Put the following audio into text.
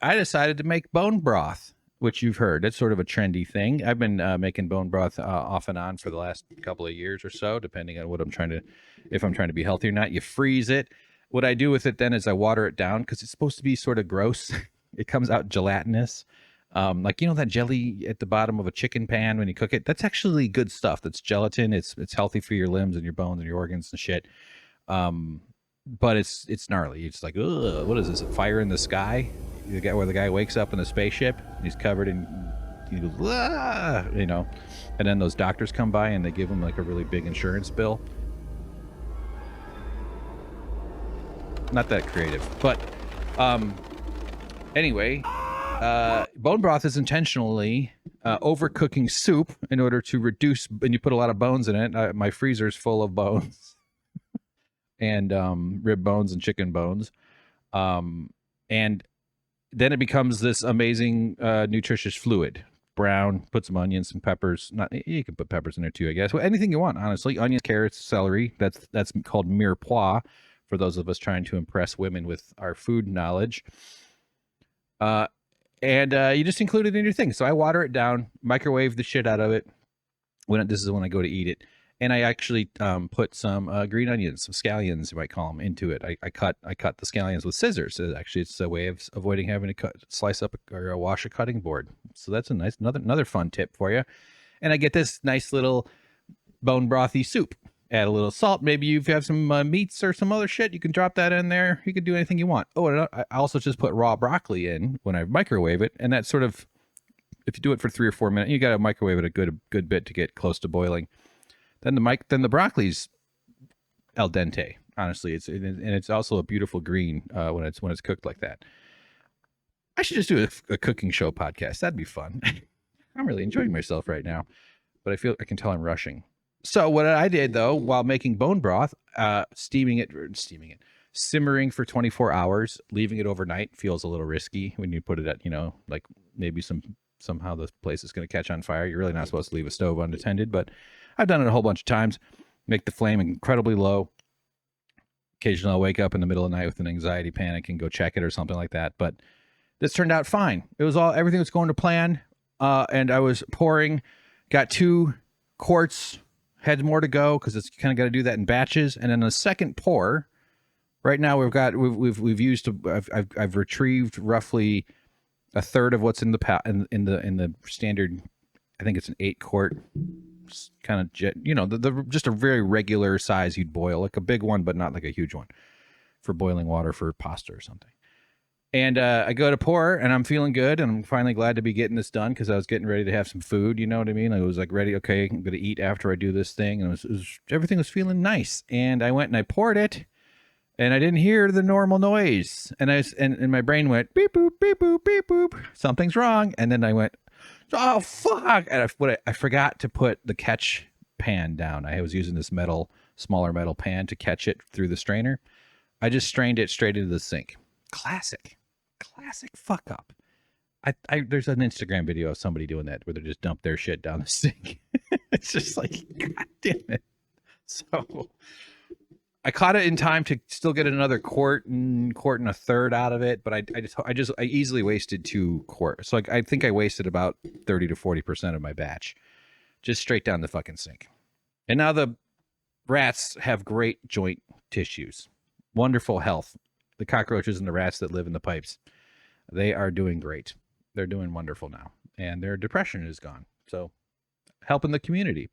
I decided to make bone broth, which you've heard. It's sort of a trendy thing. I've been making bone broth off and on for the last couple of years or so, depending on what if I'm trying to be healthy or not. You freeze it. What I do with it then is I water it down because it's supposed to be sort of gross. It comes out gelatinous. Like, that jelly at the bottom of a chicken pan when you cook it, that's actually good stuff. That's gelatin. It's healthy for your limbs and your bones and your organs and shit. But it's gnarly. It's like, ugh, what is this? A fire in the sky? The guy where the guy wakes up in the spaceship and he's covered in, he goes, ah, and then those doctors come by and they give him like a really big insurance bill. Not that creative, but anyway, bone broth is intentionally overcooking soup in order to reduce, and you put a lot of bones in it. My freezer's full of bones and rib bones and chicken bones. And then it becomes this amazing nutritious fluid. Brown, put some onions, some peppers. You can put peppers in there too, I guess. Well, anything you want, honestly. Onions, carrots, celery. That's called mirepoix for those of us trying to impress women with our food knowledge. And you just include it in your thing. So I water it down, microwave the shit out of it. This is when I go to eat it. And I actually put some green onions, some scallions, you might call them, into it. I cut the scallions with scissors. Actually, it's a way of avoiding having to slice up or wash a cutting board. So that's a nice another fun tip for you. And I get this nice little bone brothy soup. Add a little salt. Maybe you have some meats or some other shit. You can drop that in there. You can do anything you want. Oh, and I also just put raw broccoli in when I microwave it, and that sort of, if you do it for 3 or 4 minutes, you got to microwave it a good bit to get close to boiling. Then the broccoli's al dente. Honestly, it's also a beautiful green when it's cooked like that. I should just do a cooking show podcast. That'd be fun. I'm really enjoying myself right now, but I can tell I'm rushing. So what I did though, while making bone broth, simmering for 24 hours, leaving it overnight feels a little risky when you put it at, like maybe somehow the place is going to catch on fire. You're really not supposed to leave a stove unattended, but I've done it a whole bunch of times. Make the flame incredibly low. Occasionally I'll wake up in the middle of the night with an anxiety panic and go check it or something like that. But this turned out fine. Everything was going to plan. And I was pouring, got 2 quarts, had more to go because it's kind of got to do that in batches. And then the second pour, right now I've retrieved roughly a third of what's in the standard. I think it's an 8-quart kind of just a very regular size you'd boil, like a big one, but not like a huge one for boiling water for pasta or something. And I go to pour, and I'm feeling good, and I'm finally glad to be getting this done because I was getting ready to have some food. You know what I mean? I was like ready. Okay, I'm going to eat after I do this thing, and everything was feeling nice. And I went and I poured it, and I didn't hear the normal noise, and and my brain went beep boop beep boop beep boop. Something's wrong. And then I went, oh fuck! And I forgot to put the catch pan down. I was using this smaller metal pan to catch it through the strainer. I just strained it straight into the sink. Classic fuck up. There's an Instagram video of somebody doing that where they just dump their shit down the sink. It's just like, god damn it. So I caught it in time to still get another quart and a third out of it, but I easily wasted 2 quarts. So I think I wasted about 30 to 40% of my batch just straight down the fucking sink. And now the rats have great joint tissues, wonderful health. The cockroaches and the rats that live in the pipes, they are doing great. They're doing wonderful now, and their depression is gone. So helping the community.